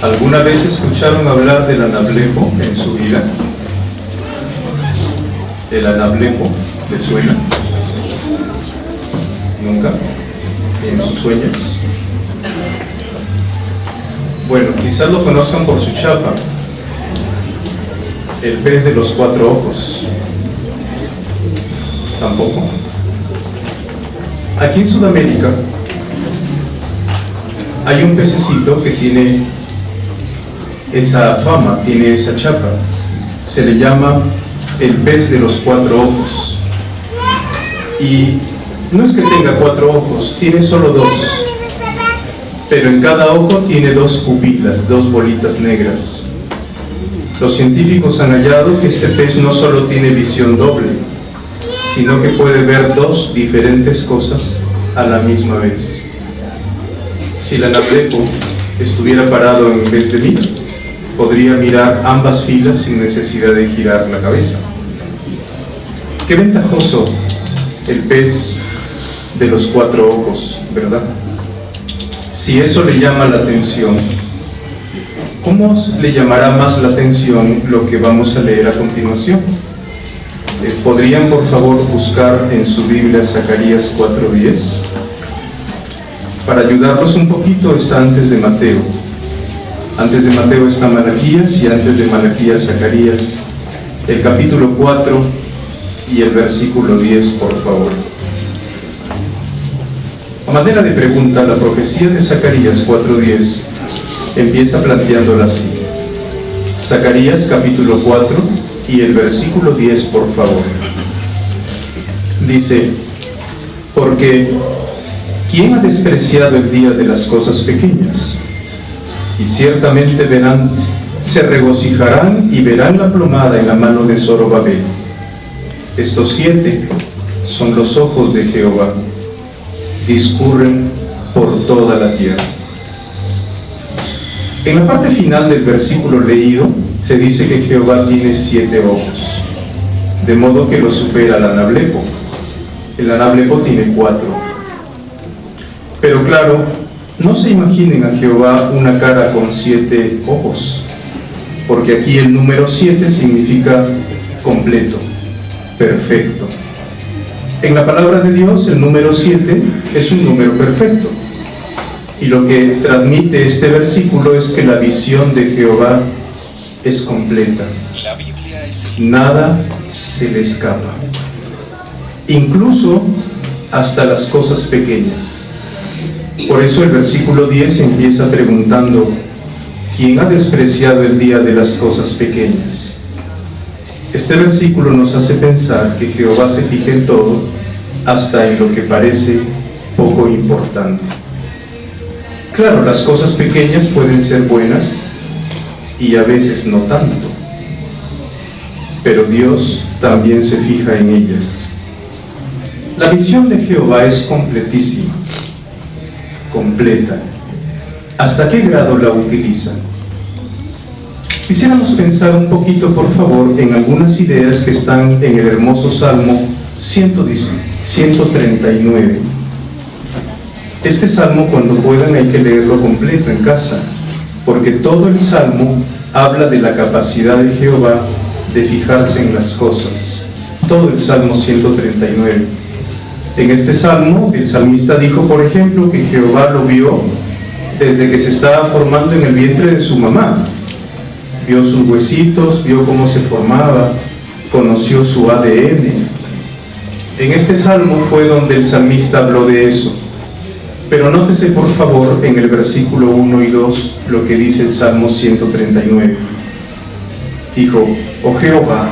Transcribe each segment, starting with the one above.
¿Alguna vez escucharon hablar del anablepo en su vida? ¿El anablepo les suena? ¿Nunca? ¿Ni en sus sueños? Bueno, quizás lo conozcan por su chapa, el pez de los 4 ojos. Tampoco. Aquí en Sudamérica hay un pececito que tiene esa fama, tiene esa chapa. Se le llama el pez de los 4 ojos. Y no es que tenga 4 ojos, tiene solo 2. Pero en cada ojo tiene 2 pupilas, 2 bolitas negras. Los científicos han hallado que este pez no solo tiene visión doble, sino que puede ver 2 diferentes cosas a la misma vez. Si el anablepo estuviera parado en vez de mí, podría mirar ambas filas sin necesidad de girar la cabeza. Qué ventajoso el pez de los 4 ojos, ¿verdad? Si eso le llama la atención, ¿cómo le llamará más la atención lo que vamos a leer a continuación? ¿Podrían por favor buscar en su Biblia Zacarías 4:10? Para ayudarnos un poquito está antes de Mateo. Antes de Mateo está Malaquías y antes de Malaquías Zacarías. El capítulo 4 y el versículo 10, por favor. A manera de pregunta, la profecía de Zacarías 4:10 empieza planteándola así. Zacarías capítulo 4 y el versículo 10, por favor. Dice: porque ¿quién ha despreciado el día de las cosas pequeñas? Y ciertamente verán, se regocijarán y verán la plomada en la mano de Zorobabel. Estos 7 son los ojos de Jehová, discurren por toda la tierra. En la parte final del versículo leído se dice que Jehová tiene 7 ojos, de modo que lo supera el anablepo. El anablepo tiene 4. Pero claro, no se imaginen a Jehová una cara con 7 ojos, porque aquí el número 7 significa completo, perfecto. En la palabra de Dios, el número 7 es un número perfecto. Y lo que transmite este versículo es que la visión de Jehová es completa. Nada se le escapa. Incluso hasta las cosas pequeñas. Por eso el versículo 10 empieza preguntando: ¿quién ha despreciado el día de las cosas pequeñas? Este versículo nos hace pensar que Jehová se fija en todo, hasta en lo que parece poco importante. Claro, las cosas pequeñas pueden ser buenas y a veces no tanto, pero Dios también se fija en ellas. La visión de Jehová es completísima, completa. ¿Hasta qué grado la utiliza? Quisiéramos pensar un poquito, por favor, en algunas ideas que están en el hermoso Salmo 139. Este salmo, cuando puedan, hay que leerlo completo en casa, porque todo el salmo habla de la capacidad de Jehová de fijarse en las cosas. Todo el Salmo 139. En este salmo, el salmista dijo, por ejemplo, que Jehová lo vio desde que se estaba formando en el vientre de su mamá. Vio sus huesitos, vio cómo se formaba, conoció su ADN. En este salmo fue donde el salmista habló de eso. Pero nótese por favor en el versículo 1 y 2 lo que dice el Salmo 139. Dijo: oh Jehová,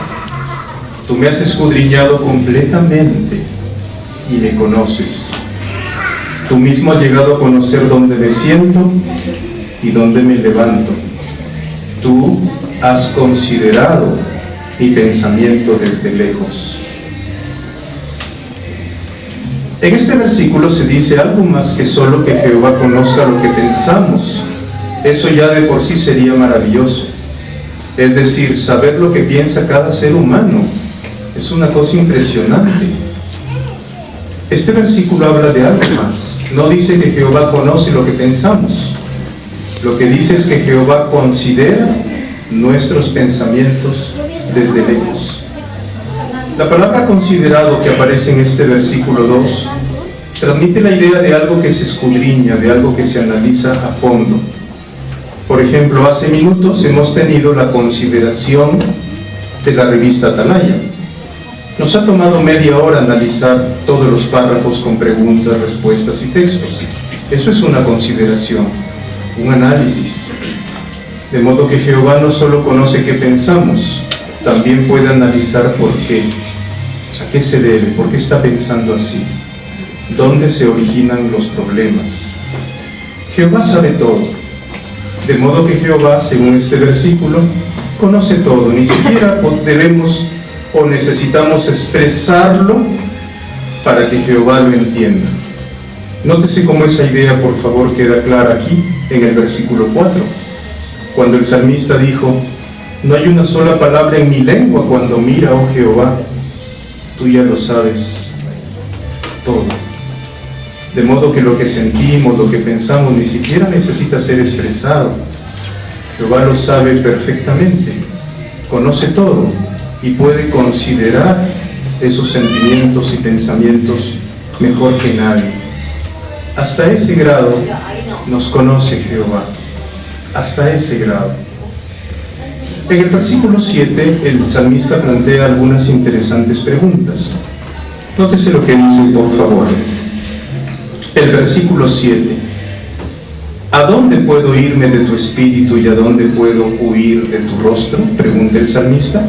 tú me has escudriñado completamente y me conoces. Tú mismo has llegado a conocer dónde me siento y dónde me levanto. Tú has considerado mi pensamiento desde lejos. En este versículo se dice algo más que solo que Jehová conozca lo que pensamos. Eso ya de por sí sería maravilloso. Es decir, saber lo que piensa cada ser humano es una cosa impresionante. Este versículo habla de algo más. No dice que Jehová conoce lo que pensamos, Lo que dice es que Jehová considera nuestros pensamientos desde lejos. La palabra considerado que aparece en este versículo 2 transmite la idea de algo que se escudriña, de algo que se analiza a fondo. Por ejemplo, hace minutos hemos tenido la consideración de la revista Atalaya. Nos ha tomado media hora analizar todos los párrafos con preguntas, respuestas y textos. Eso es una consideración, un análisis. De modo que Jehová no solo conoce qué pensamos, también puede analizar por qué, a qué se debe, por qué está pensando así, dónde se originan los problemas. Jehová sabe todo. De modo que Jehová, según este versículo, conoce todo. Ni siquiera debemos o necesitamos expresarlo para que Jehová lo entienda. Nótese cómo esa idea, por favor, queda clara aquí en el versículo 4, cuando el salmista dijo: no hay una sola palabra en mi lengua cuando mira, oh Jehová, tú ya lo sabes todo. De modo que lo que sentimos, lo que pensamos, ni siquiera necesita ser expresado. Jehová lo sabe perfectamente, conoce todo y puede considerar esos sentimientos y pensamientos mejor que nadie. Hasta ese grado nos conoce Jehová, hasta ese grado. En el versículo 7, el salmista plantea algunas interesantes preguntas. Nótese lo que dice, por favor. El versículo 7: ¿a dónde puedo irme de tu espíritu y a dónde puedo huir de tu rostro?, pregunta el salmista.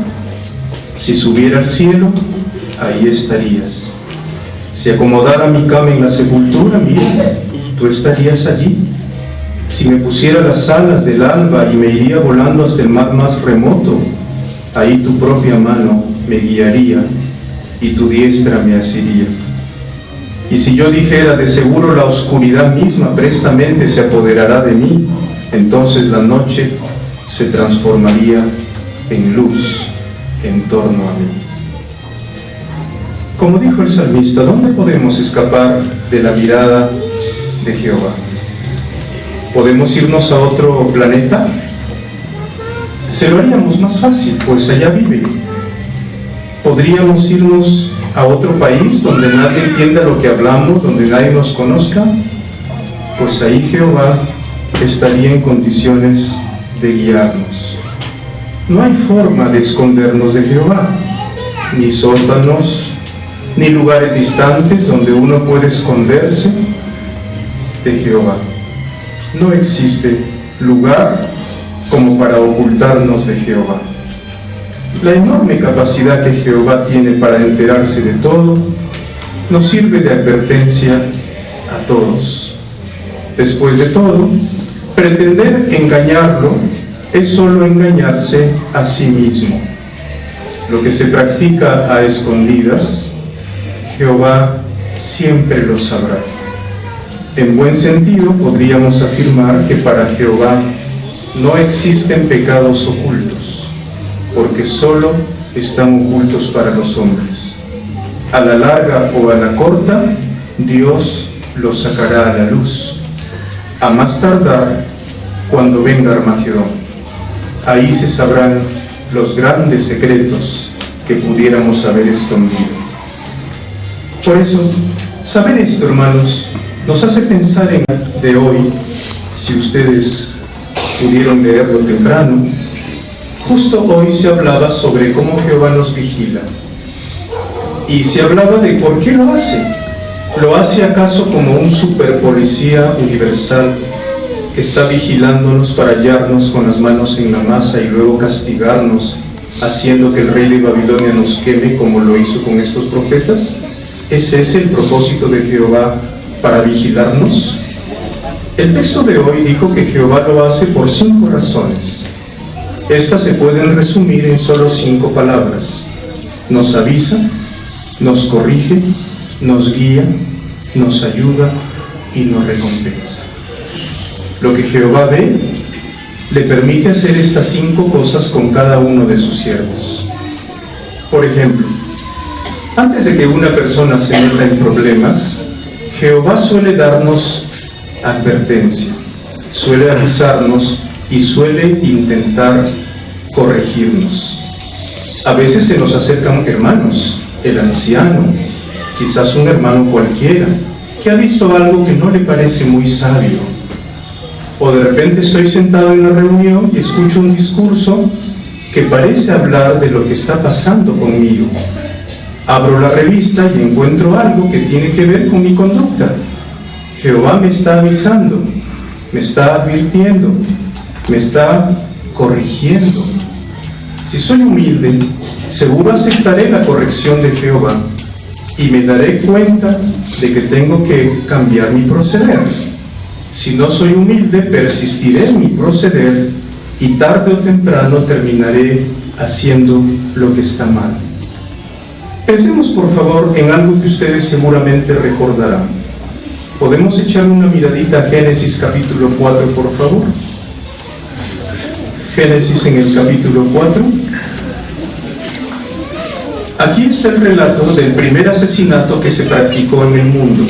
Si subiera al cielo, ahí estarías. Si acomodara mi cama en la sepultura, mira, tú estarías allí. Si me pusiera las alas del alba y me iría volando hasta el mar más remoto, ahí tu propia mano me guiaría y tu diestra me asiría. Y si yo dijera: de seguro la oscuridad misma prestamente se apoderará de mí, entonces la noche se transformaría en luz en torno a mí. Como dijo el salmista, ¿dónde podemos escapar de la mirada de Jehová? ¿Podemos irnos a otro planeta? Se lo haríamos más fácil, pues allá vive. ¿Podríamos irnos a otro país donde nadie entienda lo que hablamos, donde nadie nos conozca? Pues ahí Jehová estaría en condiciones de guiarnos. No hay forma de escondernos de Jehová, ni sótanos, ni lugares distantes donde uno puede esconderse de Jehová. No existe lugar como para ocultarnos de Jehová. La enorme capacidad que Jehová tiene para enterarse de todo nos sirve de advertencia a todos. Después de todo, pretender engañarlo es solo engañarse a sí mismo. Lo que se practica a escondidas, Jehová siempre lo sabrá. En buen sentido, podríamos afirmar que para Jehová no existen pecados ocultos, porque solo están ocultos para los hombres. A la larga o a la corta, Dios los sacará a la luz. A más tardar, cuando venga Armagedón, ahí se sabrán los grandes secretos que pudiéramos haber escondido. Por eso, saber esto, hermanos, nos hace pensar en de hoy. Si ustedes pudieron leerlo temprano, justo hoy se hablaba sobre cómo Jehová nos vigila, y se hablaba de por qué lo hace. ¿Lo hace acaso como un superpolicía universal que está vigilándonos para hallarnos con las manos en la masa y luego castigarnos, haciendo que el rey de Babilonia nos queme como lo hizo con estos profetas? ¿Ese es el propósito de Jehová para vigilarnos? El texto de hoy dijo que Jehová lo hace por 5 razones. Estas se pueden resumir en solo 5 palabras: nos avisa, nos corrige, nos guía, nos ayuda y nos recompensa. Lo que Jehová ve le permite hacer estas 5 cosas con cada uno de sus siervos. Por ejemplo, antes de que una persona se meta en problemas, Jehová suele darnos advertencia. suele avisarnos y suele intentar corregirnos. A veces se nos acercan hermanos, el anciano, quizás un hermano cualquiera, que ha visto algo que no le parece muy sabio. O de repente estoy sentado en una reunión y escucho un discurso que parece hablar de lo que está pasando conmigo. Abro la revista y encuentro algo que tiene que ver con mi conducta. Jehová me está avisando, me está advirtiendo, me está corrigiendo. Si soy humilde, seguro aceptaré la corrección de Jehová y me daré cuenta de que tengo que cambiar mi proceder. Si no soy humilde, persistiré en mi proceder y tarde o temprano terminaré haciendo lo que está mal. Pensemos por favor en algo que ustedes seguramente recordarán. ¿Podemos echar una miradita a Génesis capítulo 4, por favor? Génesis en el capítulo 4. Aquí está el relato del primer asesinato que se practicó en el mundo.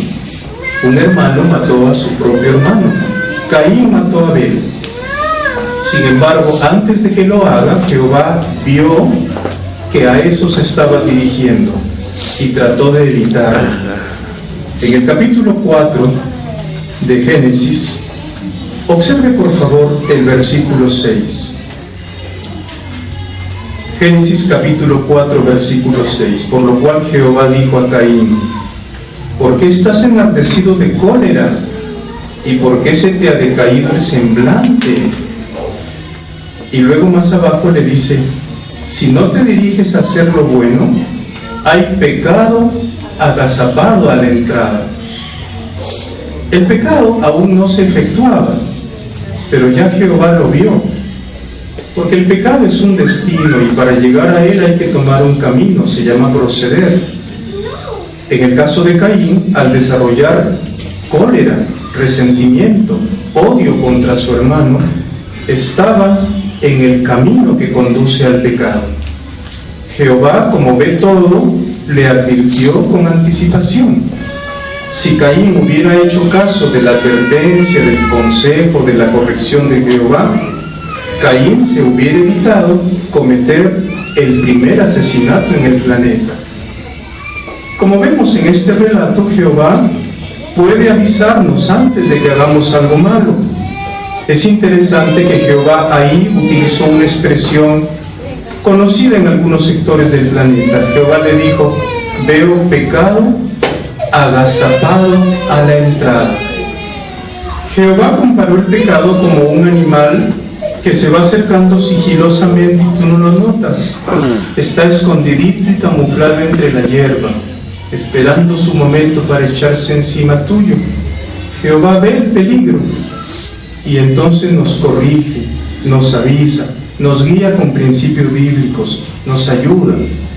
Un hermano mató a su propio hermano. Caín mató a Abel. Sin embargo, antes de que lo haga, Jehová vio que a eso se estaba dirigiendo y trató de evitarlo. En el capítulo 4 de Génesis, observe por favor el versículo 6. Génesis capítulo 4, versículo 6. Por lo cual Jehová dijo a Caín: ¿por qué estás enardecido de cólera? ¿Y por qué se te ha decaído el semblante? Y luego más abajo le dice: si no te diriges a hacer lo bueno, hay pecado agazapado a la entrada. El pecado aún no se efectuaba, pero ya Jehová lo vio. Porque el pecado es un destino y para llegar a él hay que tomar un camino, se llama proceder. En el caso de Caín, al desarrollar cólera, resentimiento, odio contra su hermano, estaba en el camino que conduce al pecado. Jehová, como ve todo, le advirtió con anticipación. Si Caín hubiera hecho caso de la advertencia, del consejo, de la corrección de Jehová, Caín se hubiera evitado cometer el primer asesinato en el planeta. Como vemos en este relato, Jehová puede avisarnos antes de que hagamos algo malo. Es interesante que Jehová ahí utilizó una expresión conocida en algunos sectores del planeta. Jehová le dijo: veo pecado agazapado a la entrada. Jehová comparó el pecado como un animal que se va acercando sigilosamente y tú no lo notas. Está escondidito y camuflado entre la hierba, esperando su momento para echarse encima tuyo. Jehová ve el peligro y entonces nos corrige, nos avisa, nos guía con principios bíblicos, nos ayuda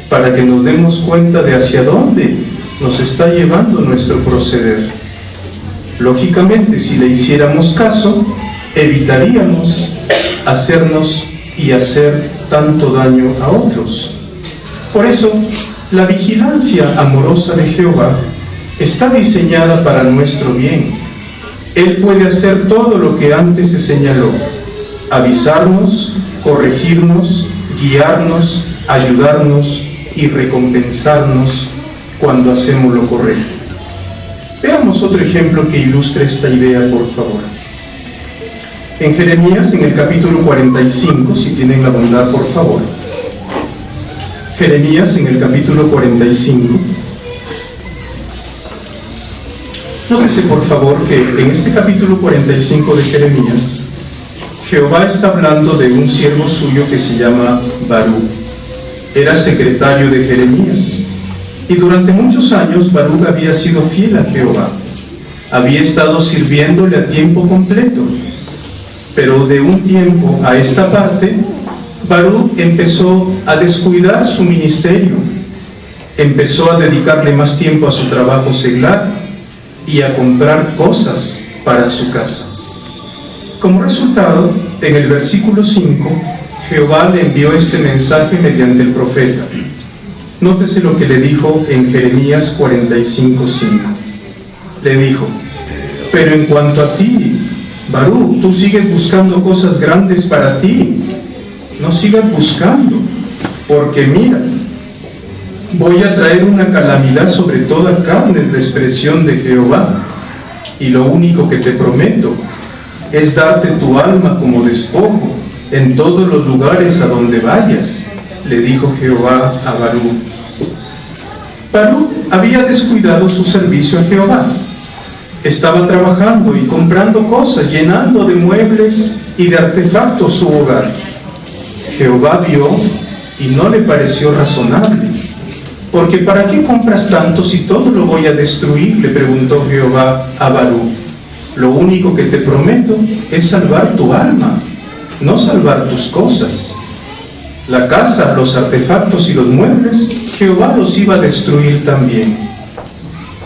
para que nos demos cuenta de hacia dónde nos está llevando nuestro proceder. Lógicamente, si le hiciéramos caso, evitaríamos hacernos y hacer tanto daño a otros. Por eso, la vigilancia amorosa de Jehová está diseñada para nuestro bien. Él puede hacer todo lo que antes se señaló: avisarnos, corregirnos, guiarnos, ayudarnos y recompensarnos cuando hacemos lo correcto. Veamos otro ejemplo que ilustre esta idea, por favor. En Jeremías, en el capítulo 45, si tienen la bondad, por favor. Jeremías, en el capítulo 45. Nótese, por favor, que en este capítulo 45 de Jeremías, Jehová está hablando de un siervo suyo que se llama Baruch. Era secretario de Jeremías. Y durante muchos años Baruch había sido fiel a Jehová. Había estado sirviéndole a tiempo completo. Pero de un tiempo a esta parte, Baruch empezó a descuidar su ministerio. Empezó a dedicarle más tiempo a su trabajo seglar y a comprar cosas para su casa. Como resultado, en el versículo 5, Jehová le envió este mensaje mediante el profeta. Nótese lo que le dijo en Jeremías 45:5. Le dijo: pero en cuanto a ti, Baruch, tú sigues buscando cosas grandes para ti. No sigas buscando, porque mira, voy a traer una calamidad sobre toda carne, es la expresión de Jehová, y lo único que te prometo es darte tu alma como despojo en todos los lugares a donde vayas, le dijo Jehová a Baruch. Baruch había descuidado su servicio a Jehová. Estaba trabajando y comprando cosas, llenando de muebles y de artefactos su hogar. Jehová vio y no le pareció razonable. Porque ¿para qué compras tanto si todo lo voy a destruir?, le preguntó Jehová a Baruch. Lo único que te prometo es salvar tu alma, no salvar tus cosas. La casa, los artefactos y los muebles, Jehová los iba a destruir también.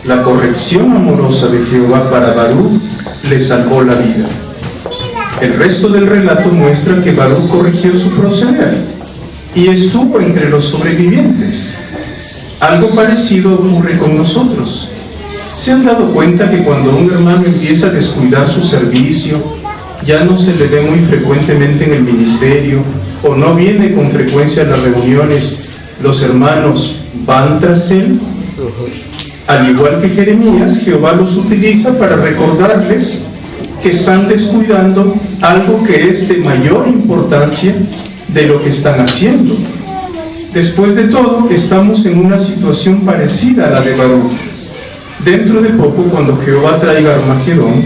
La corrección amorosa de Jehová para Baruch le salvó la vida. El resto del relato muestra que Baruch corrigió su proceder y estuvo entre los sobrevivientes. Algo parecido ocurre con nosotros. ¿Se han dado cuenta que cuando un hermano empieza a descuidar su servicio, ya no se le ve muy frecuentemente en el ministerio o no viene con frecuencia a las reuniones, los hermanos van tras él? Al igual que Jeremías, Jehová los utiliza para recordarles que están descuidando algo que es de mayor importancia de lo que están haciendo. Después de todo, estamos en una situación parecida a la de Baruch. Dentro de poco, cuando Jehová traiga Armagedón,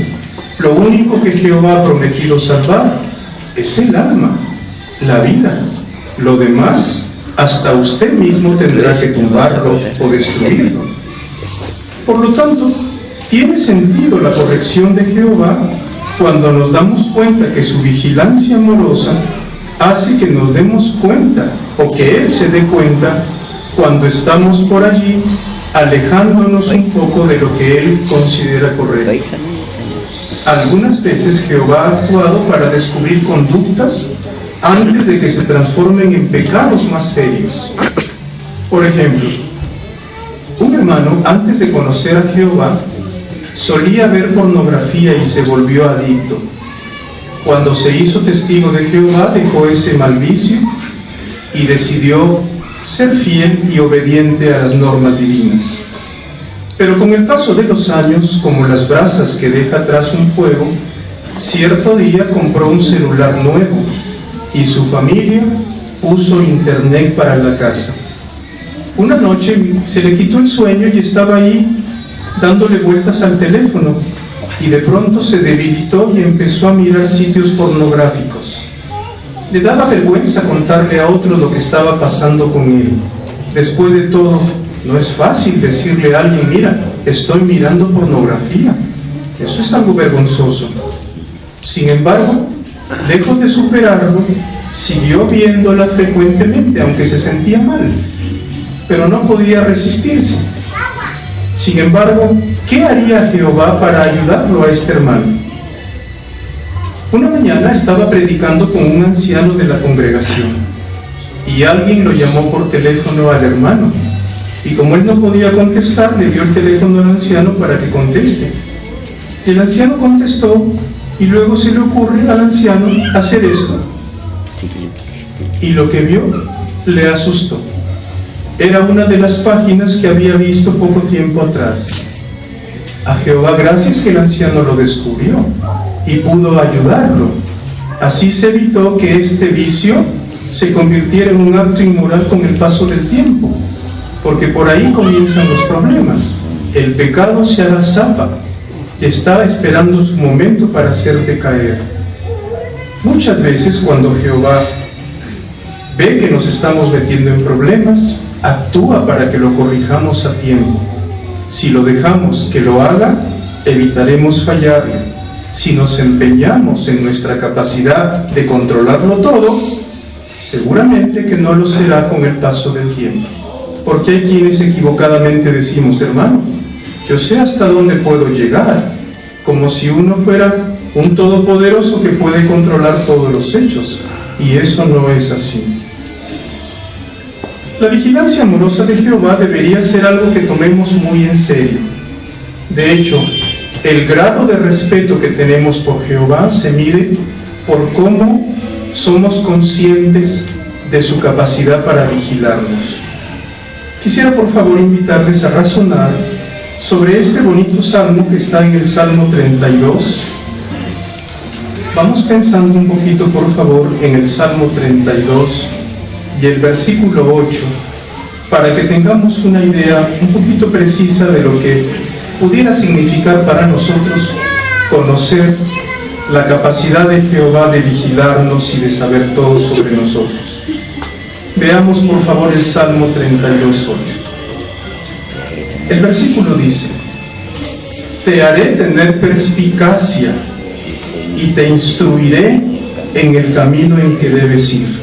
lo único que Jehová ha prometido salvar es el alma, la vida. Lo demás, hasta usted mismo tendrá que tumbarlo o destruirlo. Por lo tanto, tiene sentido la corrección de Jehová cuando nos damos cuenta que su vigilancia amorosa hace que nos demos cuenta, o que Él se dé cuenta, cuando estamos por allí alejándonos un poco de lo que Él considera correcto. Algunas veces Jehová ha actuado para descubrir conductas antes de que se transformen en pecados más serios. Por ejemplo, un hermano, antes de conocer a Jehová, solía ver pornografía y se volvió adicto. Cuando se hizo testigo de Jehová, dejó ese mal vicio y decidió ser fiel y obediente a las normas divinas. Pero con el paso de los años, como las brasas que deja atrás un fuego, cierto día compró un celular nuevo y su familia puso internet para la casa. Una noche se le quitó el sueño y estaba ahí dándole vueltas al teléfono y de pronto se debilitó y empezó a mirar sitios pornográficos. Le daba vergüenza contarle a otro lo que estaba pasando con él. Después de todo, no es fácil decirle a alguien: mira, estoy mirando pornografía. Eso es algo vergonzoso. Sin embargo, lejos de superarlo, siguió viéndola frecuentemente, aunque se sentía mal, pero no podía resistirse. Sin embargo, ¿qué haría Jehová para ayudarlo a este hermano? Una mañana estaba predicando con un anciano de la congregación y alguien lo llamó por teléfono al hermano, y como él no podía contestar, le dio el teléfono al anciano para que conteste. El anciano contestó y luego se le ocurre al anciano hacer esto, y lo que vio le asustó. Era una de las páginas que había visto poco tiempo atrás. A Jehová gracias que el anciano lo descubrió y pudo ayudarlo. Así se evitó que este vicio se convirtiera en un acto inmoral con el paso del tiempo, porque por ahí comienzan los problemas. El pecado se agazapa y está esperando su momento para hacerte caer. Muchas veces cuando Jehová ve que nos estamos metiendo en problemas, actúa para que lo corrijamos a tiempo. Si lo dejamos que lo haga, evitaremos fallarle. Si nos empeñamos en nuestra capacidad de controlarlo todo, seguramente que no lo será con el paso del tiempo. Porque hay quienes equivocadamente decimos: hermano, yo sé hasta dónde puedo llegar, como si uno fuera un todopoderoso que puede controlar todos los hechos, y eso no es así. La vigilancia amorosa de Jehová debería ser algo que tomemos muy en serio. De hecho, El grado de respeto que tenemos por Jehová se mide por cómo somos conscientes de su capacidad para vigilarnos. Quisiera por favor invitarles a razonar sobre este bonito salmo que está en el Salmo 32. Vamos pensando un poquito por favor en el Salmo 32 y el versículo 8, para que tengamos una idea un poquito precisa de lo que pudiera significar para nosotros conocer la capacidad de Jehová de vigilarnos y de saber todo sobre nosotros. Veamos por favor el Salmo 32, 8. El versículo dice: te haré tener perspicacia y te instruiré en el camino en que debes ir.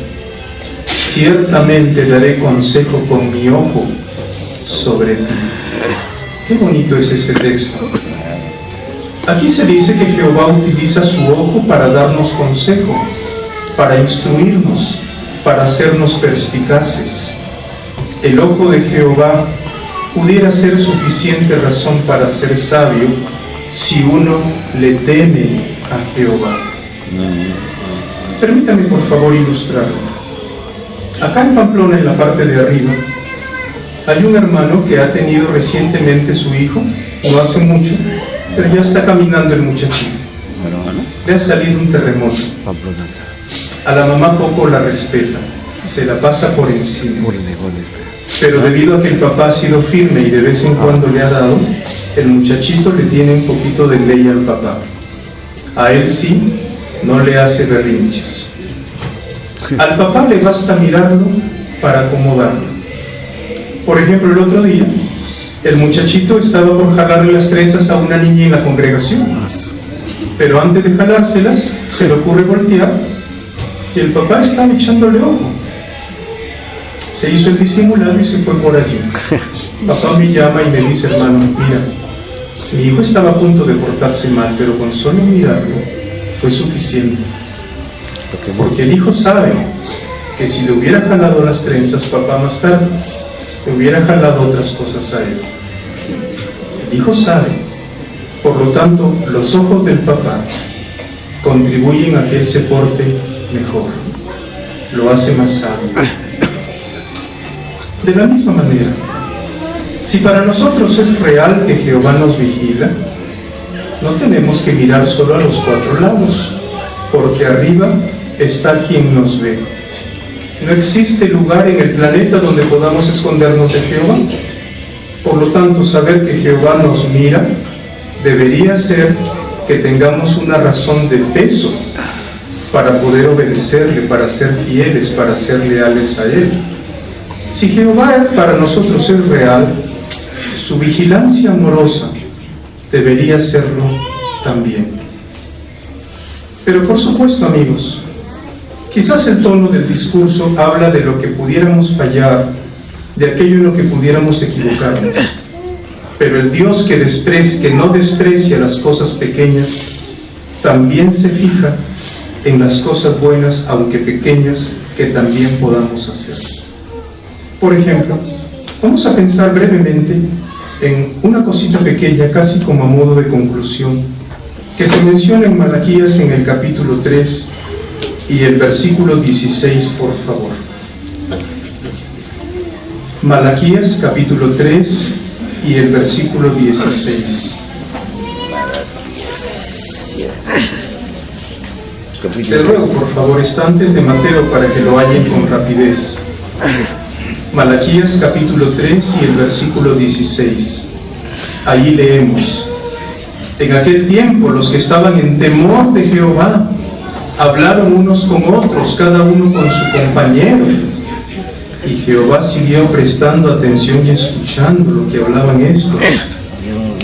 Ciertamente daré consejo con mi ojo sobre ti. Qué bonito es este texto. Aquí se dice que Jehová utiliza su ojo para darnos consejo, para instruirnos, para hacernos perspicaces. El ojo de Jehová pudiera ser suficiente razón para ser sabio si uno le teme a Jehová. Permítame por favor ilustrarlo. Acá en Pamplona, en la parte de arriba, hay un hermano que ha tenido recientemente su hijo, no hace mucho, pero ya está caminando el muchachito. Le ha salido un terremoto. A la mamá poco la respeta, se la pasa por encima. Pero debido a que el papá ha sido firme y de vez en cuando le ha dado, el muchachito le tiene un poquito de ley al papá. A él sí, no le hace berrinches. Al papá le basta mirarlo para acomodarlo. Por ejemplo, el otro día, el muchachito estaba por jalarle las trenzas a una niña en la congregación. Pero antes de jalárselas, se le ocurre voltear y el papá estaba echándole ojo. Se hizo el disimulado y se fue por allí. Papá me llama y me dice: hermano, mira, mi hijo estaba a punto de portarse mal, pero con solo mirarlo fue suficiente. Porque el hijo sabe que si le hubiera jalado las trenzas, papá más tarde le hubiera jalado otras cosas a él. El hijo sabe. Por lo tanto, los ojos del papá contribuyen a que él se porte mejor. Lo hace más sabio. De la misma manera, si para nosotros es real que Jehová nos vigila, no tenemos que mirar solo a los cuatro lados, porque arriba está quien nos ve. No existe lugar en el planeta donde podamos escondernos de Jehová. Por lo tanto, saber que Jehová nos mira debería ser que tengamos una razón de peso para poder obedecerle, para ser fieles, para ser leales a Él. Si Jehová para nosotros es real, su vigilancia amorosa debería serlo también. Pero por supuesto, amigos, quizás el tono del discurso habla de lo que pudiéramos fallar, de aquello en lo que pudiéramos equivocarnos. Pero el Dios que no desprecia las cosas pequeñas, también se fija en las cosas buenas, aunque pequeñas, que también podamos hacer. Por ejemplo, vamos a pensar brevemente en una cosita pequeña, casi como a modo de conclusión, que se menciona en Malaquías en el capítulo 3 y el versículo 16, por favor. Malaquías capítulo 3 y el versículo 16. Les ruego por favor, está antes de Mateo para que lo hallen con rapidez. Malaquías capítulo 3 y el versículo 16. Allí leemos: en aquel tiempo los que estaban en temor de Jehová hablaron unos con otros, cada uno con su compañero. Y Jehová siguió prestando atención y escuchando lo que hablaban estos.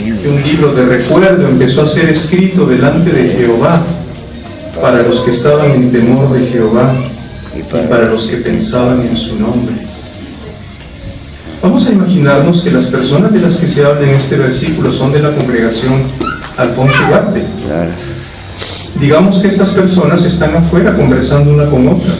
Y un libro de recuerdo empezó a ser escrito delante de Jehová para los que estaban en temor de Jehová y para los que pensaban en su nombre. Vamos a imaginarnos que las personas de las que se habla en este versículo son de la congregación Alfonso Ugarte. Digamos que estas personas están afuera conversando una con otra.